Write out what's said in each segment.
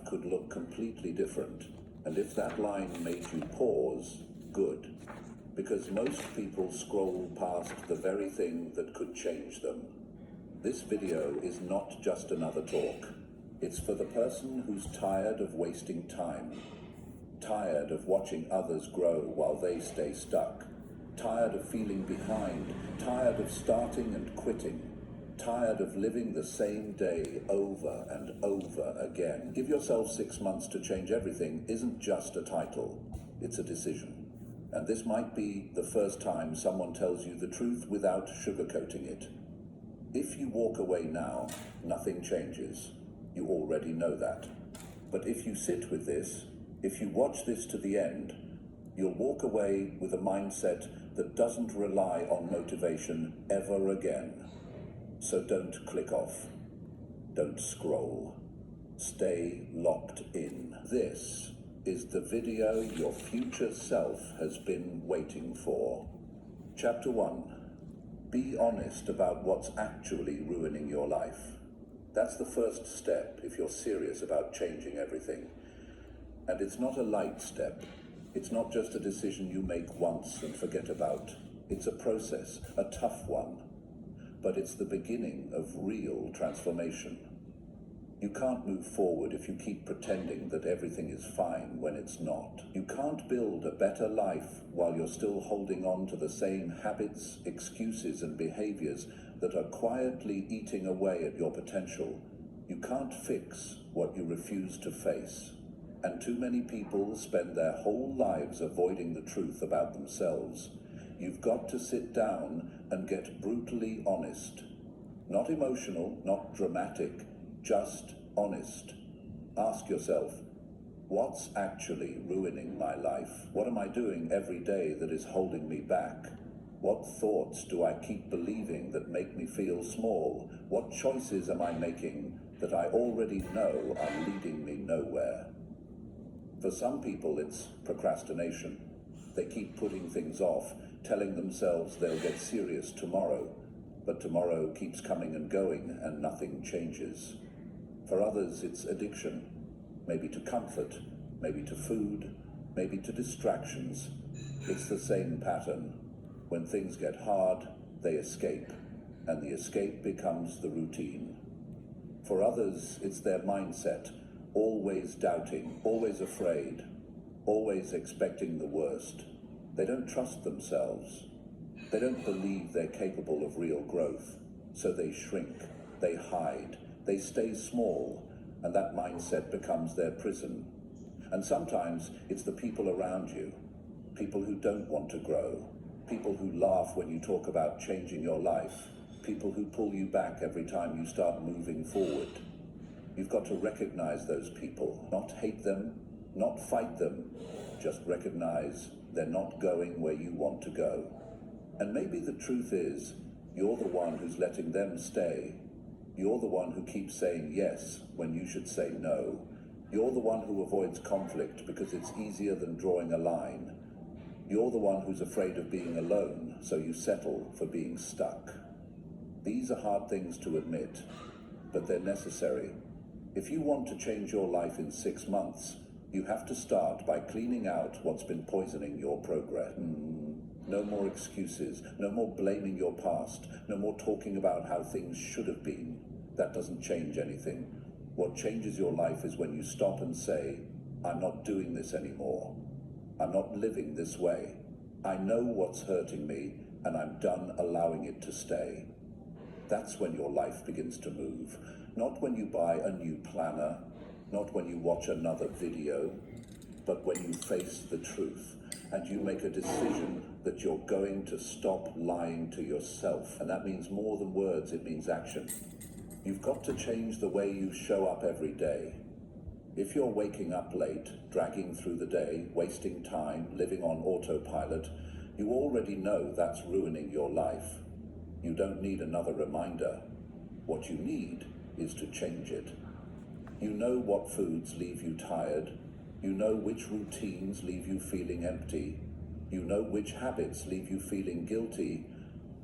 could look completely different. And if that line made you pause, good. Because most people scroll past the very thing that could change them. This video is not just another talk. It's for the person who's tired of wasting time, tired of watching others grow while they stay stuck, tired of feeling behind, tired of starting and quitting, tired of living the same day over and over again. Give yourself 6 months to change everything isn't just a title, it's a decision. And this might be the first time someone tells you the truth without sugarcoating it. If you walk away now, nothing changes. You already know that. But if you sit with this, if you watch this to the end, you'll walk away with a mindset that doesn't rely on motivation ever again. So don't click off. Don't scroll. Stay locked in. This is the video your future self has been waiting for. Chapter 1. Be honest about what's actually ruining your life. That's the first step if you're serious about changing everything. And it's not a light step. It's not just a decision you make once and forget about. It's a process, a tough one. But it's the beginning of real transformation. You can't move forward if you keep pretending that everything is fine when it's not. You can't build a better life while you're still holding on to the same habits, excuses, and behaviors that are quietly eating away at your potential. You can't fix what you refuse to face. And too many people spend their whole lives avoiding the truth about themselves. You've got to sit down and get brutally honest. Not emotional, not dramatic, just honest. Ask yourself, what's actually ruining my life? What am I doing every day that is holding me back? What thoughts do I keep believing that make me feel small? What choices am I making that I already know are leading me nowhere? For some people, it's procrastination. They keep putting things off, telling themselves they'll get serious tomorrow, but tomorrow keeps coming and going and nothing changes. For others, it's addiction, maybe to comfort, maybe to food, maybe to distractions. It's the same pattern. When things get hard, they escape, and the escape becomes the routine. For others, it's their mindset, always doubting, always afraid, always expecting the worst. They don't trust themselves. They don't believe they're capable of real growth, so they shrink, they hide, they stay small, and that mindset becomes their prison. And sometimes it's the people around you, people who don't want to grow, people who laugh when you talk about changing your life, people who pull you back every time you start moving forward. You've got to recognize those people, not hate them, not fight them, just recognize they're not going where you want to go. And maybe the truth is, you're the one who's letting them stay. You're the one who keeps saying yes when you should say no. You're the one who avoids conflict because it's easier than drawing a line. You're the one who's afraid of being alone, so you settle for being stuck. These are hard things to admit, but they're necessary. If you want to change your life in 6 months, you have to start by cleaning out what's been poisoning your progress. No more excuses, no more blaming your past, no more talking about how things should have been. That doesn't change anything. What changes your life is when you stop and say, I'm not doing this anymore. I'm not living this way. I know what's hurting me, and I'm done allowing it to stay. That's when your life begins to move. Not when you buy a new planner, not when you watch another video, but when you face the truth and you make a decision that you're going to stop lying to yourself. And that means more than words, it means action. You've got to change the way you show up every day. If you're waking up late, dragging through the day, wasting time, living on autopilot, you already know that's ruining your life. You don't need another reminder. What you need is to change it. You know what foods leave you tired. You know which routines leave you feeling empty. You know which habits leave you feeling guilty.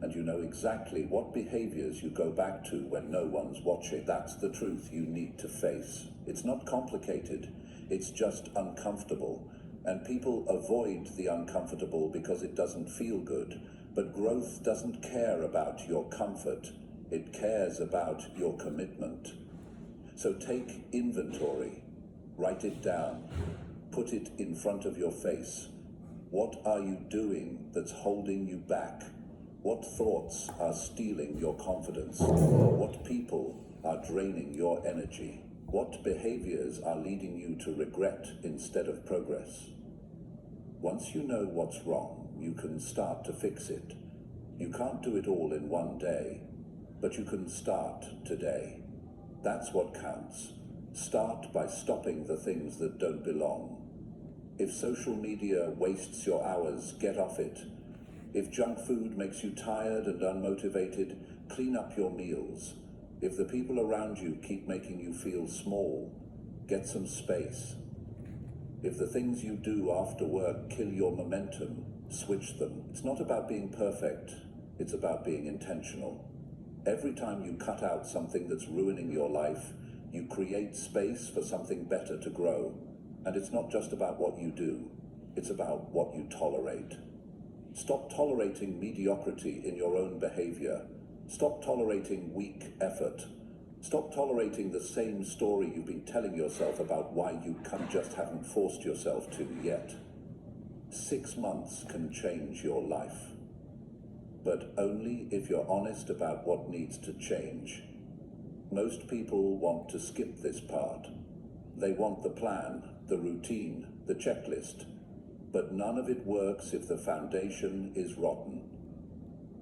and you know exactly what behaviors you go back to when no one's watching. That's the truth you need to face. It's not complicated, it's just uncomfortable. And people avoid the uncomfortable because it doesn't feel good. But growth doesn't care about your comfort, it cares about your commitment. So take inventory, write it down, put it in front of your face. What are you doing that's holding you back? What thoughts are stealing your confidence? What people are draining your energy? What behaviors are leading you to regret instead of progress? Once you know what's wrong, you can start to fix it. You can't do it all in one day, but you can start today. That's what counts. Start by stopping the things that don't belong. If social media wastes your hours, get off it. If junk food makes you tired and unmotivated, clean up your meals. If the people around you keep making you feel small, get some space. If the things you do after work kill your momentum, switch them. It's not about being perfect, it's about being intentional. Every time you cut out something that's ruining your life, you create space for something better to grow. And it's not just about what you do, it's about what you tolerate. Stop tolerating mediocrity in your own behavior. Stop tolerating weak effort. Stop tolerating the same story you've been telling yourself about why you just haven't forced yourself to yet. 6 months can change your life, but only if you're honest about what needs to change. Most people want to skip this part. They want the plan, the routine, the checklist, but none of it works if the foundation is rotten.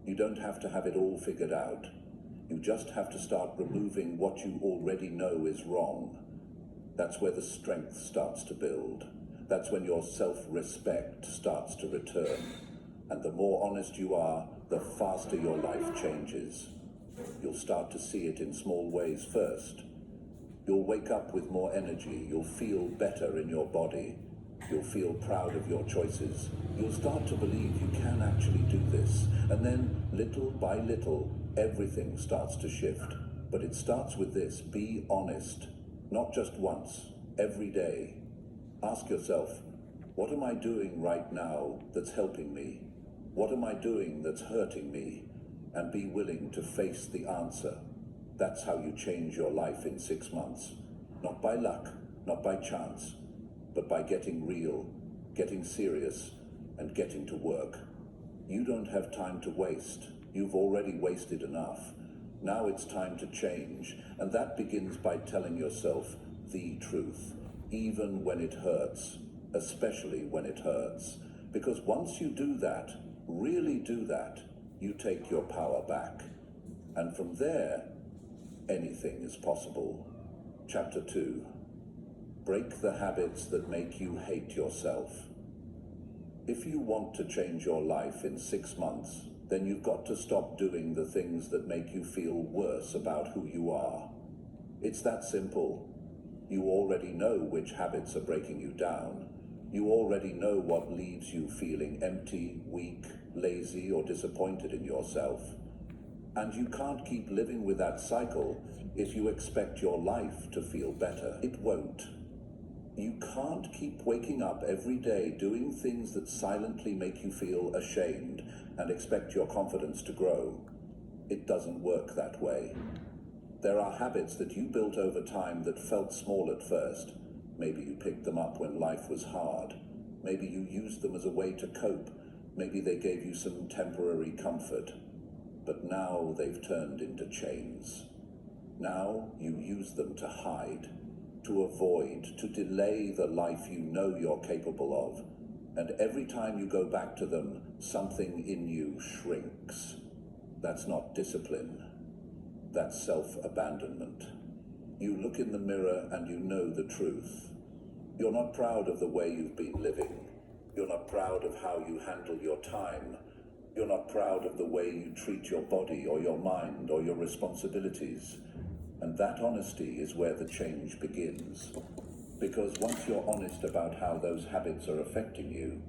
You don't have to have it all figured out. You just have to start removing what you already know is wrong. That's where the strength starts to build. That's when your self-respect starts to return. And the more honest you are, the faster your life changes. You'll start to see it in small ways first. You'll wake up with more energy. You'll feel better in your body. You'll feel proud of your choices. You'll start to believe you can actually do this. And then, little by little, everything starts to shift. But it starts with this: be honest. Not just once, every day. Ask yourself, what am I doing right now that's helping me? What am I doing that's hurting me? And be willing to face the answer. That's how you change your life in 6 months. Not by luck, not by chance, but by getting real, getting serious, and getting to work. You don't have time to waste. You've already wasted enough. Now it's time to change, and that begins by telling yourself the truth, even when it hurts, especially when it hurts. Because once you do that, really do that, you take your power back. And from there, anything is possible. Chapter 2. Break the habits that make you hate yourself. If you want to change your life in 6 months, then you've got to stop doing the things that make you feel worse about who you are. It's that simple. You already know which habits are breaking you down. You already know what leaves you feeling empty, weak, lazy, or disappointed in yourself. And you can't keep living with that cycle if you expect your life to feel better. It won't. You can't keep waking up every day doing things that silently make you feel ashamed and expect your confidence to grow. It doesn't work that way. There are habits that you built over time that felt small at first. Maybe you picked them up when life was hard. Maybe you used them as a way to cope. Maybe they gave you some temporary comfort. But now they've turned into chains. Now you use them to hide, to avoid, to delay the life you know you're capable of. And every time you go back to them, something in you shrinks. That's not discipline. That's self-abandonment. You look in the mirror and you know the truth. You're not proud of the way you've been living. You're not proud of how you handle your time. You're not proud of the way you treat your body or your mind or your responsibilities. And that honesty is where the change begins. Because once you're honest about how those habits are affecting you,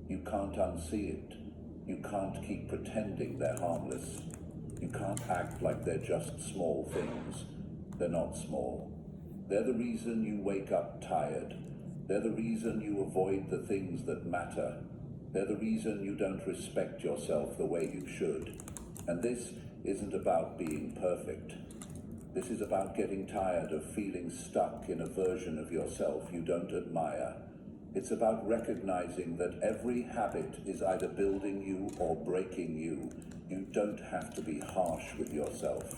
you can't unsee it. You can't keep pretending they're harmless. You can't act like they're just small things. They're not small. They're the reason you wake up tired. They're the reason you avoid the things that matter. They're the reason you don't respect yourself the way you should. And this isn't about being perfect. This is about getting tired of feeling stuck in a version of yourself you don't admire. It's about recognizing that every habit is either building you or breaking you. You don't have to be harsh with yourself.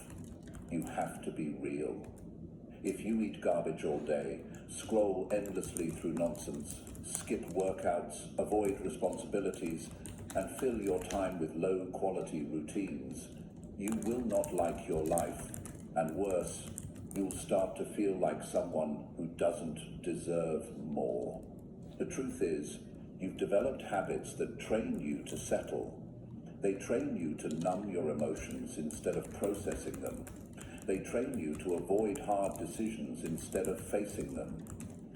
You have to be real. If you eat garbage all day, scroll endlessly through nonsense, skip workouts, avoid responsibilities, and fill your time with low-quality routines, you will not like your life, and worse, you'll start to feel like someone who doesn't deserve more. The truth is, you've developed habits that train you to settle. They train you to numb your emotions instead of processing them. They train you to avoid hard decisions instead of facing them.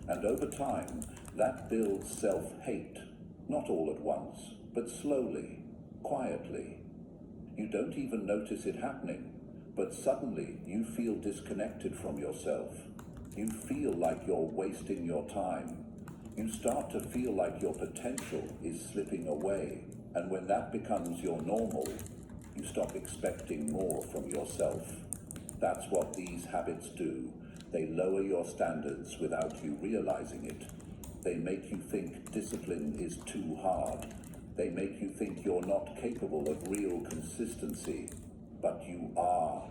And over time, that builds self-hate, not all at once, but slowly, quietly. You don't even notice it happening, but suddenly you feel disconnected from yourself. You feel like you're wasting your time. You start to feel like your potential is slipping away. And when that becomes your normal, you stop expecting more from yourself. That's what these habits do. They lower your standards without you realizing it. They make you think discipline is too hard. They make you think you're not capable of real consistency. But you are.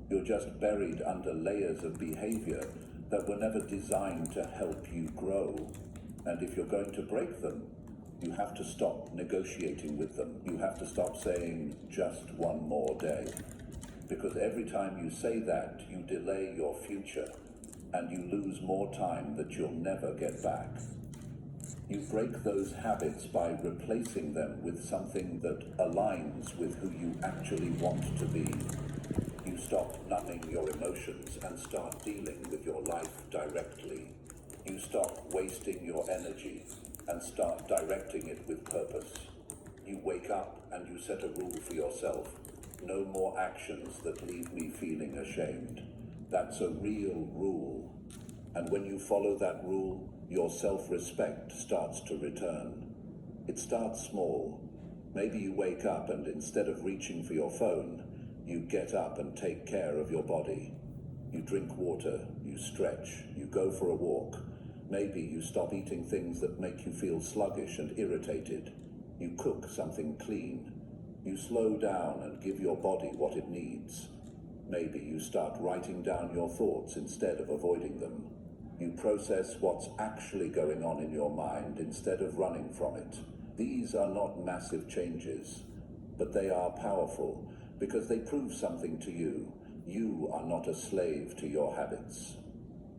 You're just buried under layers of behavior that were never designed to help you grow. And if you're going to break them, you have to stop negotiating with them. You have to stop saying, just one more day. Because every time you say that, you delay your future, and you lose more time that you'll never get back. You break those habits by replacing them with something that aligns with who you actually want to be. You stop numbing your emotions and start dealing with your life directly. You stop wasting your energy and start directing it with purpose. You wake up and you set a rule for yourself. No more actions that leave me feeling ashamed. That's a real rule. And when you follow that rule, your self-respect starts to return. It starts small. Maybe you wake up and instead of reaching for your phone, you get up and take care of your body. You drink water, you stretch, you go for a walk. Maybe you stop eating things that make you feel sluggish and irritated. You cook something clean. You slow down and give your body what it needs. Maybe you start writing down your thoughts instead of avoiding them. You process what's actually going on in your mind instead of running from it. These are not massive changes, but they are powerful because they prove something to you. You are not a slave to your habits.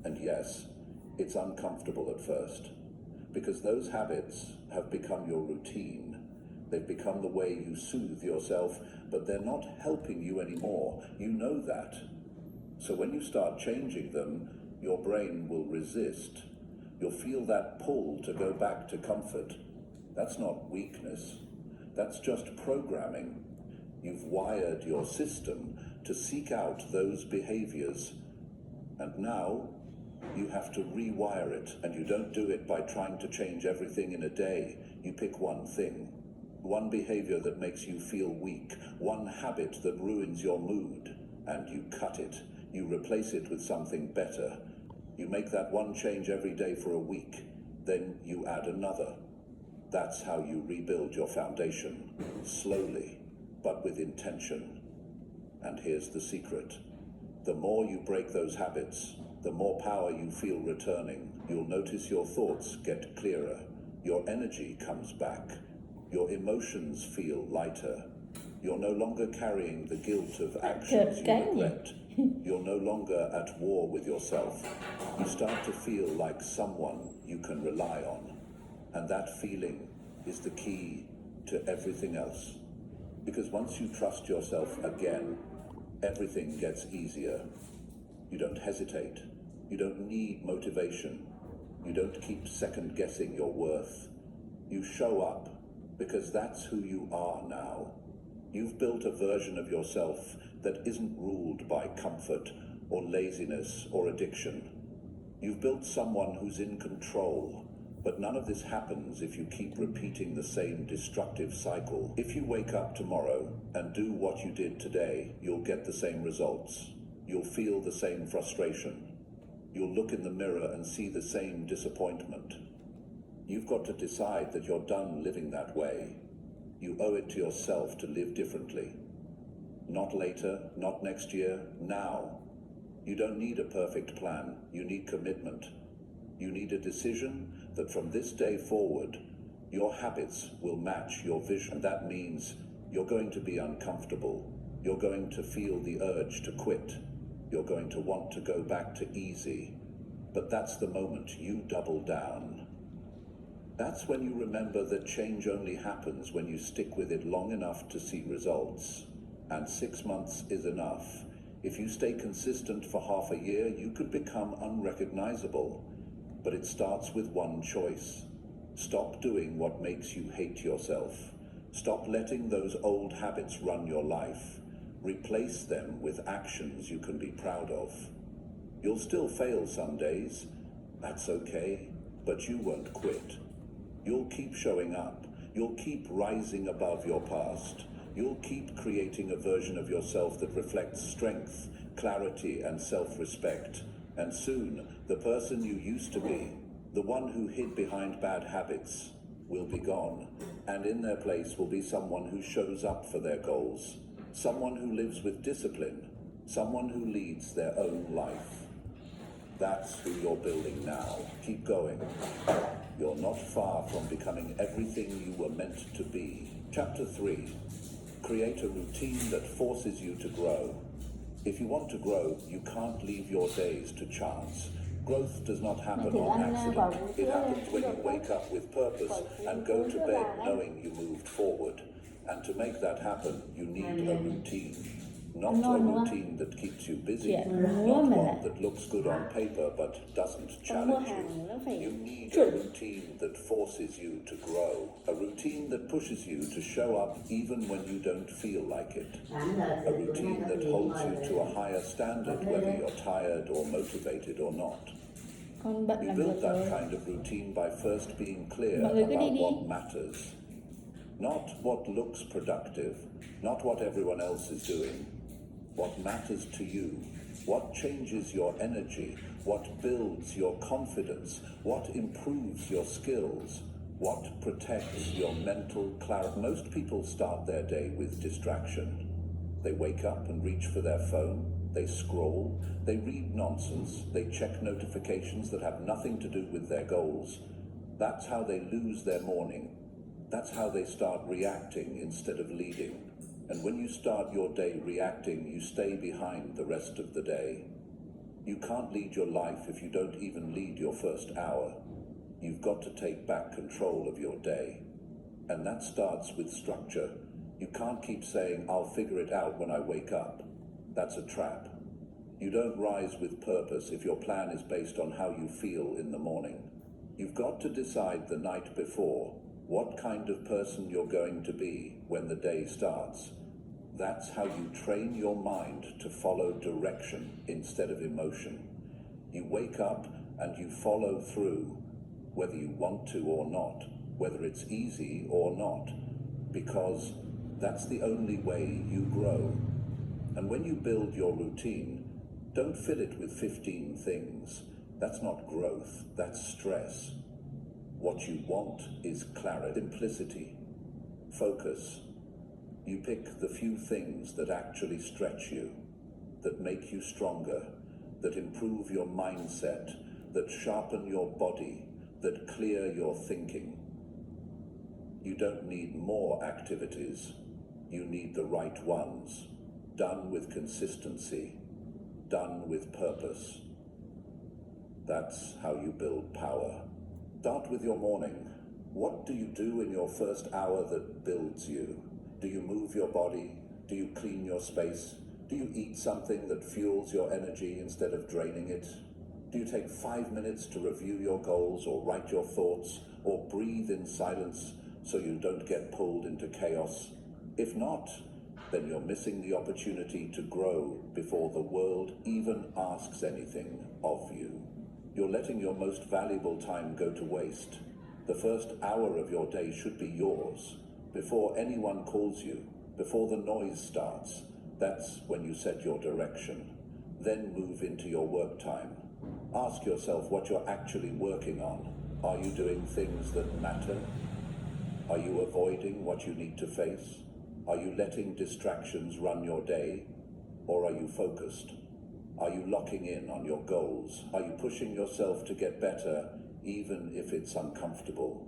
And yes, it's uncomfortable at first, because those habits have become your routine. They've become the way you soothe yourself, but they're not helping you anymore. You know that. So when you start changing them, your brain will resist. You'll feel that pull to go back to comfort. That's not weakness. That's just programming. You've wired your system to seek out those behaviors. And now you have to rewire it, and you don't do it by trying to change everything in a day. You pick one thing. One behavior that makes you feel weak, one habit that ruins your mood, and you cut it. You replace it with something better. You make that one change every day for a week, then you add another. That's how you rebuild your foundation, slowly, but with intention. And here's the secret. The more you break those habits, the more power you feel returning. You'll notice your thoughts get clearer. Your energy comes back. Your emotions feel lighter. You're no longer carrying the guilt of actions you regret. You're no longer at war with yourself. You start to feel like someone you can rely on. And that feeling is the key to everything else. Because once you trust yourself again, everything gets easier. You don't hesitate. You don't need motivation. You don't keep second-guessing your worth. You show up. because that's who you are now. You've built a version of yourself that isn't ruled by comfort or laziness or addiction. You've built someone who's in control, but none of this happens if you keep repeating the same destructive cycle. If you wake up tomorrow and do what you did today, you'll get the same results. You'll feel the same frustration. You'll look in the mirror and see the same disappointment. You've got to decide that you're done living that way. You owe it to yourself to live differently. Not later, not next year, now. You don't need a perfect plan. You need commitment. You need a decision that from this day forward, your habits will match your vision. That means you're going to be uncomfortable. You're going to feel the urge to quit. You're going to want to go back to easy. But that's the moment you double down. That's when you remember that change only happens when you stick with it long enough to see results. And 6 months is enough. If you stay consistent for half a year, you could become unrecognizable. But it starts with one choice. Stop doing what makes you hate yourself. Stop letting those old habits run your life. Replace them with actions you can be proud of. You'll still fail some days. That's okay, but you won't quit. You'll keep showing up. You'll keep rising above your past. You'll keep creating a version of yourself that reflects strength, clarity, and self-respect. And soon, the person you used to be, the one who hid behind bad habits, will be gone. And in their place will be someone who shows up for their goals, someone who lives with discipline, someone who leads their own life. That's who you're building now. Keep going. You're not far from becoming everything you were meant to be. Chapter 3. Create a routine that forces you to grow. If you want to grow, you can't leave your days to chance. Growth does not happen on accident. It happens when you wake up with purpose and go to bed knowing you moved forward. And to make that happen, you need a routine. Not a routine that keeps you busy, not one that looks good on paper but doesn't challenge you. You need a routine that forces you to grow, a routine that pushes you to show up even when you don't feel like it, a routine that holds you to a higher standard whether you're tired or motivated or not. You build that kind of routine by first being clear about what matters, not what looks productive, not what everyone else is doing. What matters to you, what changes your energy, what builds your confidence, what improves your skills, what protects your mental clarity. Most people start their day with distraction. They wake up and reach for their phone, they scroll, they read nonsense, they check notifications that have nothing to do with their goals. That's how they lose their morning. That's how they start reacting instead of leading. And when you start your day reacting, you stay behind the rest of the day. You can't lead your life if you don't even lead your first hour. You've got to take back control of your day. And that starts with structure. You can't keep saying, I'll figure it out when I wake up. That's a trap. You don't rise with purpose if your plan is based on how you feel in the morning. You've got to decide the night before what kind of person you're going to be when the day starts. That's how you train your mind to follow direction instead of emotion. You wake up and you follow through, whether you want to or not, whether it's easy or not, because that's the only way you grow. And when you build your routine, don't fill it with 15 things. That's not growth, that's stress. What you want is clarity, simplicity, focus. You pick the few things that actually stretch you, that make you stronger, that improve your mindset, that sharpen your body, that clear your thinking. You don't need more activities. You need the right ones, done with consistency, done with purpose. That's how you build power. Start with your morning. What do you do in your first hour that builds you? Do you move your body? Do you clean your space? Do you eat something that fuels your energy instead of draining it? Do you take 5 minutes to review your goals or write your thoughts or breathe in silence so you don't get pulled into chaos? If not, then you're missing the opportunity to grow before the world even asks anything of you. You're letting your most valuable time go to waste. The first hour of your day should be yours. Before anyone calls you, before the noise starts, that's when you set your direction. Then move into your work time. Ask yourself what you're actually working on. Are you doing things that matter? Are you avoiding what you need to face? Are you letting distractions run your day? Or are you focused? Are you locking in on your goals? Are you pushing yourself to get better, even if it's uncomfortable?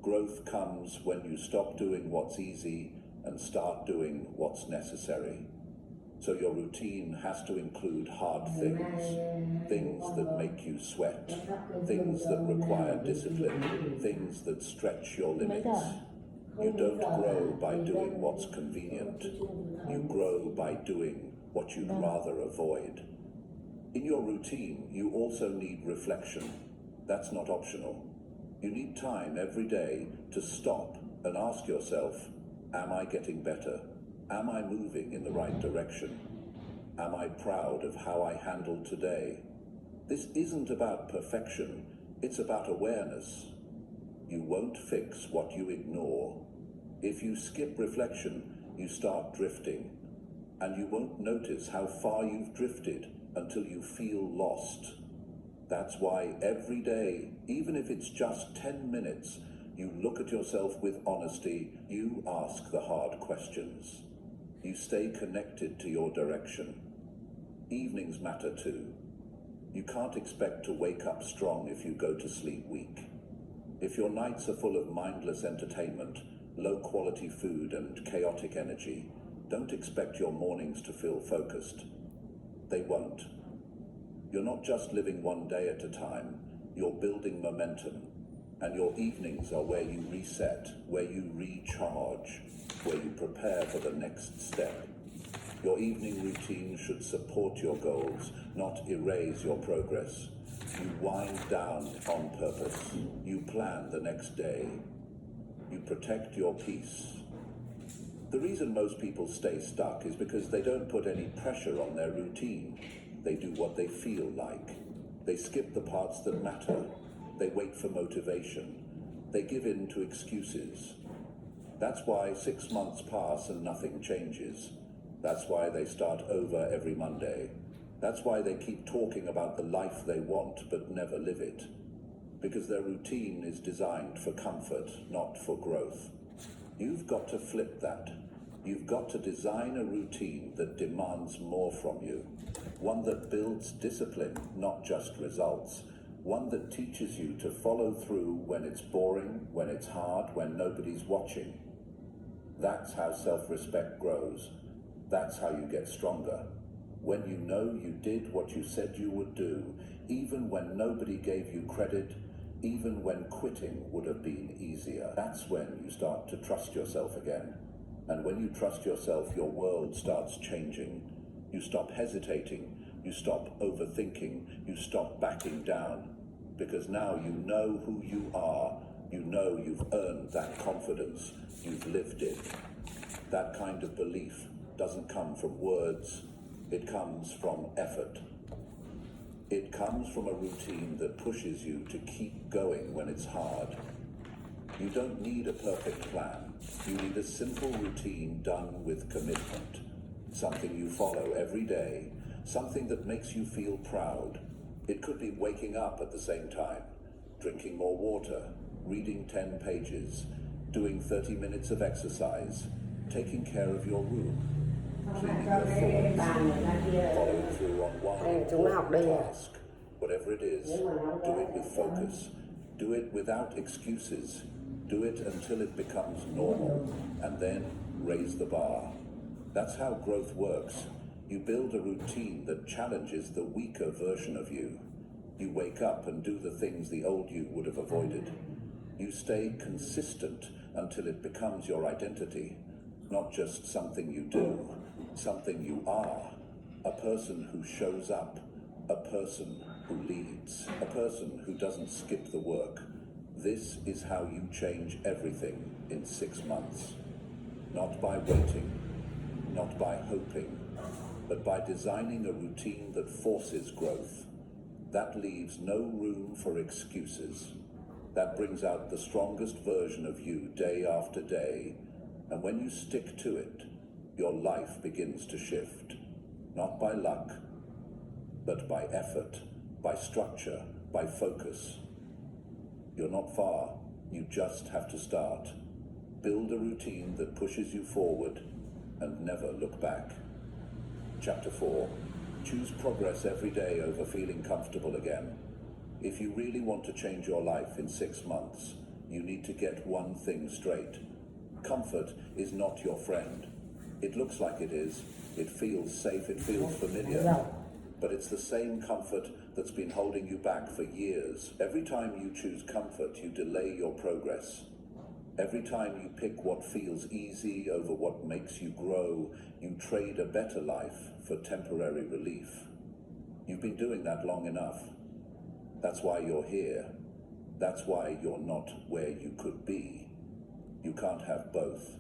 Growth comes when you stop doing what's easy and start doing what's necessary. So your routine has to include hard things, things that make you sweat, things that require discipline, things that stretch your limits. You don't grow by doing what's convenient. You grow by doing what you'd rather avoid. In your routine, you also need reflection. That's not optional. You need time every day to stop and ask yourself, am I getting better? Am I moving in the right direction? Am I proud of how I handled today? This isn't about perfection, it's about awareness. You won't fix what you ignore. If you skip reflection, you start drifting, and you won't notice how far you've drifted until you feel lost. That's why every day, even if it's just 10 minutes, you look at yourself with honesty, you ask the hard questions. You stay connected to your direction. Evenings matter too. You can't expect to wake up strong if you go to sleep weak. If your nights are full of mindless entertainment, low-quality food and chaotic energy, don't expect your mornings to feel focused. They won't. You're not just living one day at a time, you're building momentum. And your evenings are where you reset, where you recharge, where you prepare for the next step. Your evening routine should support your goals, not erase your progress. You wind down on purpose. You plan the next day. You protect your peace. The reason most people stay stuck is because they don't put any pressure on their routine. They do what they feel like. They skip the parts that matter. They wait for motivation. They give in to excuses. That's why 6 months pass and nothing changes. That's why they start over every Monday. That's why they keep talking about the life they want but never live it. Because their routine is designed for comfort, not for growth. You've got to flip that. You've got to design a routine that demands more from you. One that builds discipline, not just results. One that teaches you to follow through when it's boring, when it's hard, when nobody's watching. That's how self-respect grows. That's how you get stronger. When you know you did what you said you would do, even when nobody gave you credit, even when quitting would have been easier. That's when you start to trust yourself again. And when you trust yourself, your world starts changing. You stop hesitating. You stop overthinking. You stop backing down. Because now you know who you are. You know you've earned that confidence. You've lived it. That kind of belief doesn't come from words. It comes from effort. It comes from a routine that pushes you to keep going when it's hard. You don't need a perfect plan. You need a simple routine done with commitment. Something you follow every day. Something that makes you feel proud. It could be waking up at the same time, drinking more water, reading 10 pages, doing 30 minutes of exercise, taking care of your room, cleaning your thoughts, following through on one important task. Whatever it is, do it with focus. Do it without excuses. Do it until it becomes normal, and then raise the bar. That's how growth works. You build a routine that challenges the weaker version of you. You wake up and do the things the old you would have avoided. You stay consistent until it becomes your identity, not just something you do, something you are. A person who shows up, a person who leads, a person who doesn't skip the work. This is how you change everything in 6 months. Not by waiting, not by hoping, but by designing a routine that forces growth. That leaves no room for excuses. That brings out the strongest version of you day after day. And when you stick to it, your life begins to shift. Not by luck, but by effort, by structure, by focus. You're not far, you just have to start. Build a routine that pushes you forward and never look back. Chapter 4. Choose progress every day over feeling comfortable again. If you really want to change your life in 6 months, you need to get one thing straight. Comfort is not your friend. It looks like it is. It feels safe, it feels familiar. But it's the same comfort that's been holding you back for years. Every time you choose comfort, you delay your progress. Every time you pick what feels easy over what makes you grow, you trade a better life for temporary relief. You've been doing that long enough. That's why you're here. That's why you're not where you could be. You can't have both.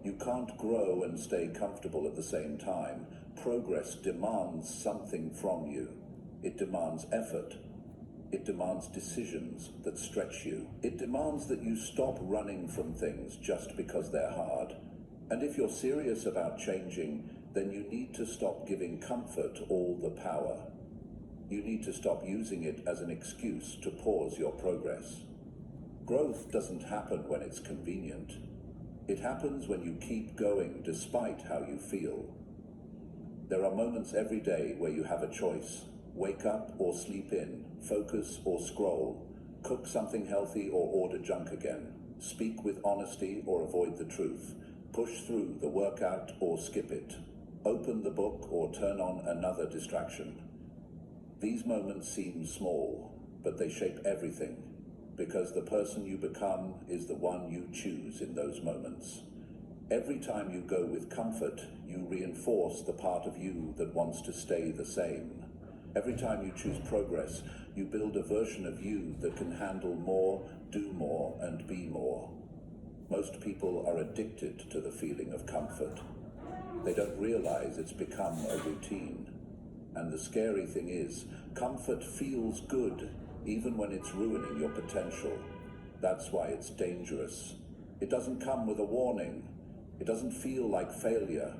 You can't grow and stay comfortable at the same time. Progress demands something from you. It demands effort. It demands decisions that stretch you. It demands that you stop running from things just because they're hard. And if you're serious about changing, then you need to stop giving comfort all the power. You need to stop using it as an excuse to pause your progress. Growth doesn't happen when it's convenient. It happens when you keep going despite how you feel. There are moments every day where you have a choice. Wake up or sleep in, focus or scroll, cook something healthy or order junk again, speak with honesty or avoid the truth, push through the workout or skip it, open the book or turn on another distraction. These moments seem small, but they shape everything, because the person you become is the one you choose in those moments. Every time you go with comfort, you reinforce the part of you that wants to stay the same. Every time you choose progress, you build a version of you that can handle more, do more, and be more. Most people are addicted to the feeling of comfort. They don't realize it's become a routine. And the scary thing is, comfort feels good, even when it's ruining your potential. That's why it's dangerous. It doesn't come with a warning. It doesn't feel like failure,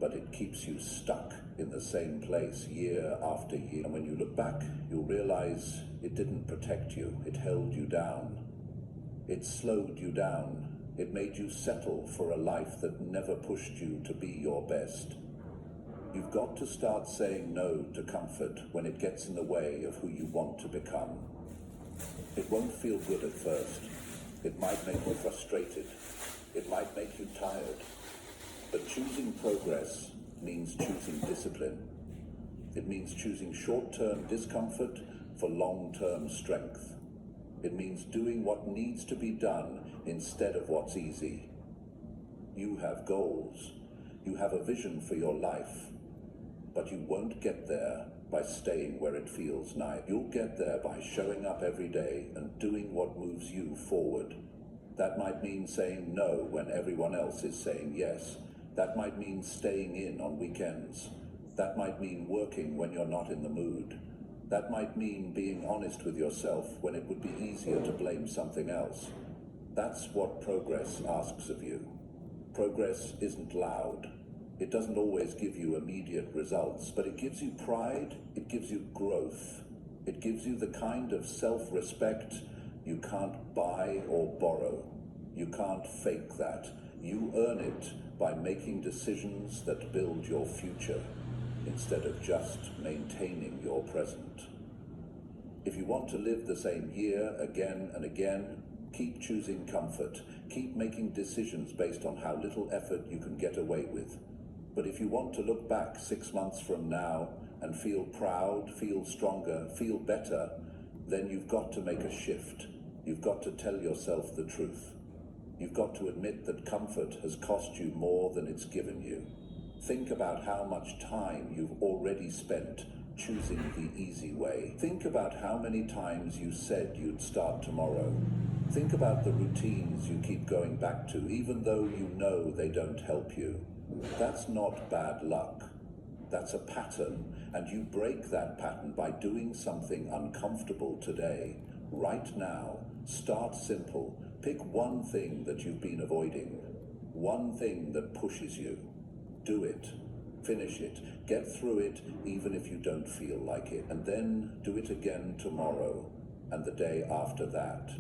but it keeps you stuck in the same place year after year. And when you look back, you'll realize it didn't protect you. It held you down. It slowed you down. It made you settle for a life that never pushed you to be your best. You've got to start saying no to comfort when it gets in the way of who you want to become. It won't feel good at first. It might make you frustrated. It might make you tired. But choosing progress means choosing discipline. It means choosing short-term discomfort for long-term strength. It means doing what needs to be done instead of what's easy. You have goals. You have a vision for your life. But you won't get there by staying where it feels nice. You'll get there by showing up every day and doing what moves you forward. That might mean saying no when everyone else is saying yes. That might mean staying in on weekends. That might mean working when you're not in the mood. That might mean being honest with yourself when it would be easier to blame something else. That's what progress asks of you. Progress isn't loud. It doesn't always give you immediate results, but it gives you pride, it gives you growth. It gives you the kind of self-respect you can't buy or borrow. You can't fake that. You earn it by making decisions that build your future instead of just maintaining your present. If you want to live the same year again and again, keep choosing comfort. Keep making decisions based on how little effort you can get away with. But if you want to look back 6 months from now and feel proud, feel stronger, feel better, then you've got to make a shift. You've got to tell yourself the truth. You've got to admit that comfort has cost you more than it's given you. Think about how much time you've already spent choosing the easy way. Think about how many times you said you'd start tomorrow. Think about the routines you keep going back to, even though you know they don't help you. That's not bad luck. That's a pattern, and you break that pattern by doing something uncomfortable today. Right now, start simple. Pick one thing that you've been avoiding. One thing that pushes you. Do it. Finish it. Get through it, even if you don't feel like it. And then do it again tomorrow, and the day after that.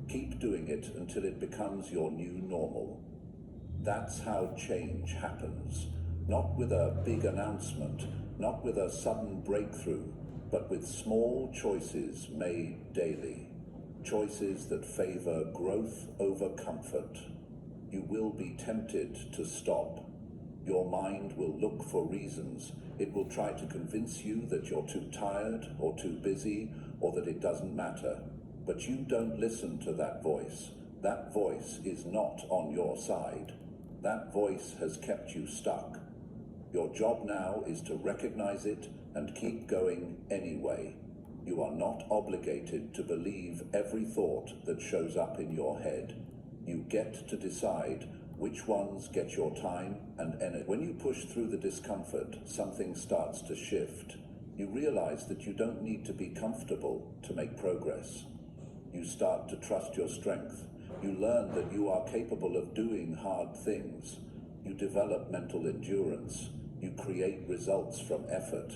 Keep doing it until it becomes your new normal. That's how change happens. Not with a big announcement, not with a sudden breakthrough, but with small choices made daily. Choices that favor growth over comfort. You will be tempted to stop. Your mind will look for reasons. It will try to convince you that you're too tired or too busy or that it doesn't matter. But you don't listen to that voice. That voice is not on your side. That voice has kept you stuck. Your job now is to recognize it and keep going anyway. You are not obligated to believe every thought that shows up in your head. You get to decide which ones get your time and energy. When you push through the discomfort, something starts to shift. You realize that you don't need to be comfortable to make progress. You start to trust your strength. You learn that you are capable of doing hard things. You develop mental endurance. You create results from effort.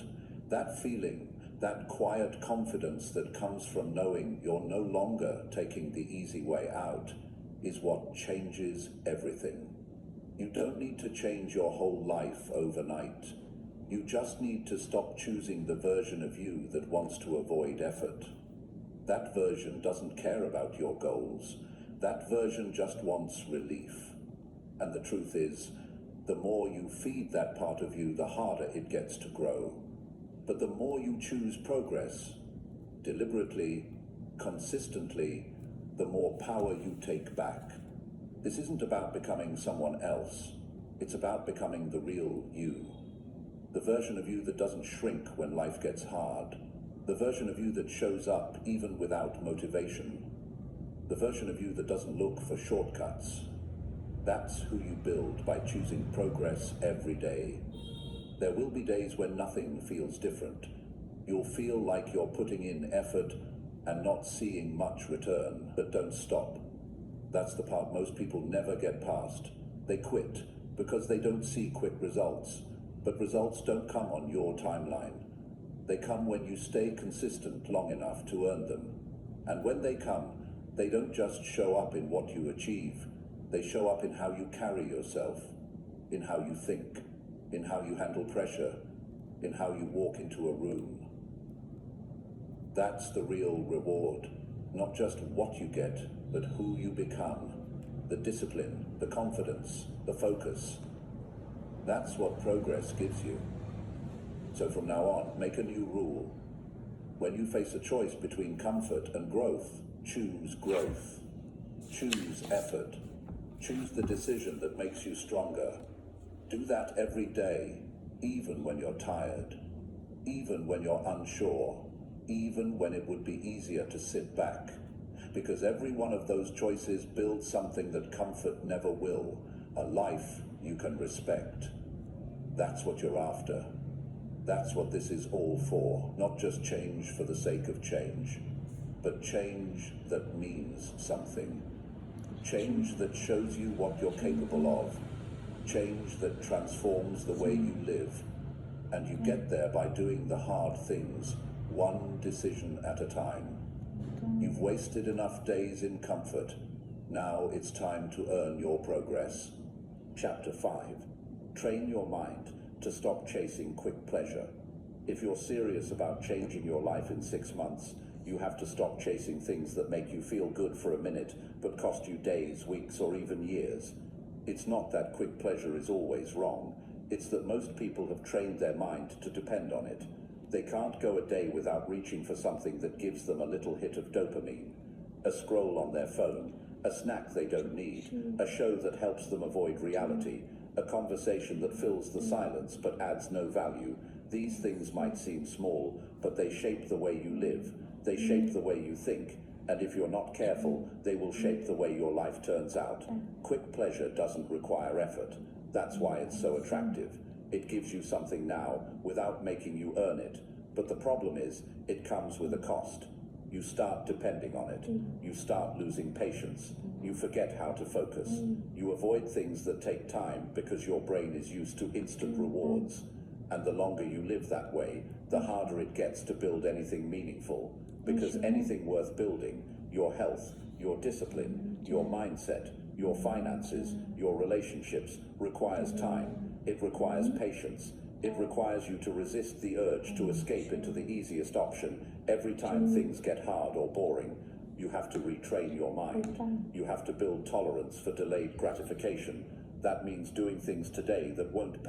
That feeling, that quiet confidence that comes from knowing you're no longer taking the easy way out, is what changes everything. You don't need to change your whole life overnight. You just need to stop choosing the version of you that wants to avoid effort. That version doesn't care about your goals. That version just wants relief. And the truth is, the more you feed that part of you, the harder it gets to grow. But the more you choose progress, deliberately, consistently, the more power you take back. This isn't about becoming someone else. It's about becoming the real you. The version of you that doesn't shrink when life gets hard. The version of you that shows up even without motivation. The version of you that doesn't look for shortcuts. That's who you build by choosing progress every day. There will be days when nothing feels different. You'll feel like you're putting in effort and not seeing much return, but don't stop. That's the part most people never get past. They quit because they don't see quick results. But results don't come on your timeline. They come when you stay consistent long enough to earn them. And when they come, they don't just show up in what you achieve. They show up in how you carry yourself, in how you think, in how you handle pressure, in how you walk into a room. That's the real reward, not just what you get, but who you become. The discipline, the confidence, the focus. That's what progress gives you. So from now on, make a new rule. When you face a choice between comfort and growth, choose growth. Choose effort. Choose the decision that makes you stronger. Do that every day, even when you're tired, even when you're unsure, even when it would be easier to sit back. Because every one of those choices builds something that comfort never will, a life you can respect. That's what you're after. That's what this is all for. Not just change for the sake of change, but change that means something. Change that shows you what you're capable of. Change that transforms the way you live. And you get there by doing the hard things, one decision at a time. You've wasted enough days in comfort. Now it's time to earn your progress. Chapter 5. Train your mind to stop chasing quick pleasure. If you're serious about changing your life in 6 months, you have to stop chasing things that make you feel good for a minute, but cost you days, weeks, or even years. It's not that quick pleasure is always wrong. It's that most people have trained their mind to depend on it. They can't go a day without reaching for something that gives them a little hit of dopamine. A scroll on their phone, a snack they don't need, a show that helps them avoid reality, a conversation that fills the silence but adds no value. These things might seem small, but they shape the way you live, they shape the way you think, and if you're not careful, they will shape the way your life turns out. Quick pleasure doesn't require effort. That's why it's so attractive. It gives you something now without making you earn it. But the problem is, it comes with a cost. You start depending on it. You start losing patience. You forget how to focus. You avoid things that take time because your brain is used to instant rewards. And the longer you live that way, the harder it gets to build anything meaningful. Because anything worth building, your health, your discipline, your mindset, your finances, your relationships, requires time. It requires patience. It requires you to resist the urge to escape into the easiest option every time things get hard or boring. You have to retrain your mind. You have to build tolerance for delayed gratification. That means doing things today that won't